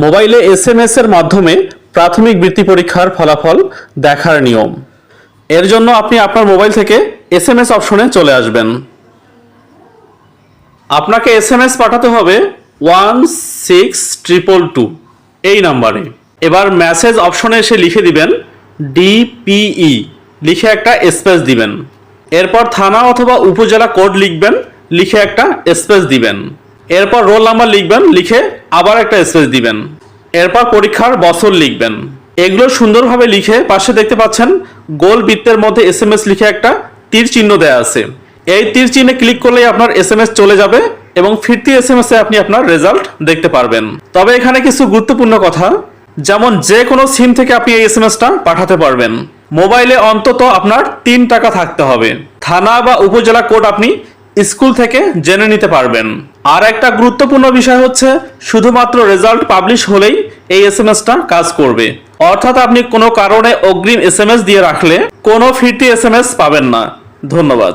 মোবাইলে এসএমএস এর মাধ্যমে প্রাথমিক বৃত্তি পরীক্ষার ফলাফল দেখার নিয়ম। এর জন্য আপনি আপনার মোবাইল থেকে এসএমএস অপশনে চলে আসবেন। আপনাকে এসএমএস পাঠাতে হবে 16222 এই নাম্বারে। এবার মেসেজ অপশনে এসে লিখে দিবেন ডিপিই, লিখে একটা স্পেস দিবেন। এরপর থানা অথবা উপজেলা কোড লিখবেন, লিখে একটা স্পেস দিবেন। এরপর রোল নাম্বার লিখবেন, লিখে আবার একটা স্পেস দিবেন। এরপর পরীক্ষার বছর লিখবেন। এগুলো সুন্দরভাবে লিখে পাশে দেখতে পাচ্ছেন গোল বৃত্তের মধ্যে এসএমএস লিখে একটা তীর চিহ্ন দেয়া আছে। এই তীর চিহ্নে ক্লিক করলেই আপনার এসএমএস চলে যাবে এবং ফিরতি এসএমএস এ আপনি আপনার রেজাল্ট দেখতে পারবেন। তবে এখানে কিছু গুরুত্বপূর্ণ কথা, যেমন যে কোনো সিম থেকে আপনি এই এসএমএসটা পাঠাতে পারবেন। মোবাইলে অন্তত আপনার 3 টাকা থাকতে হবে। থানা বা উপজেলা কোড আপনি স্কুল থেকে জেনে নিতে পারবেন। আর একটা গুরুত্বপূর্ণ বিষয় হচ্ছে শুধুমাত্র রেজাল্ট পাবলিশ হলেই এই এসএমএসটা কাজ করবে। অর্থাৎ আপনি কোনো কারণে অগ্রিম এসএমএস দিয়ে রাখলে কোনো ফিরতি এসএমএস পাবেন না। ধন্যবাদ।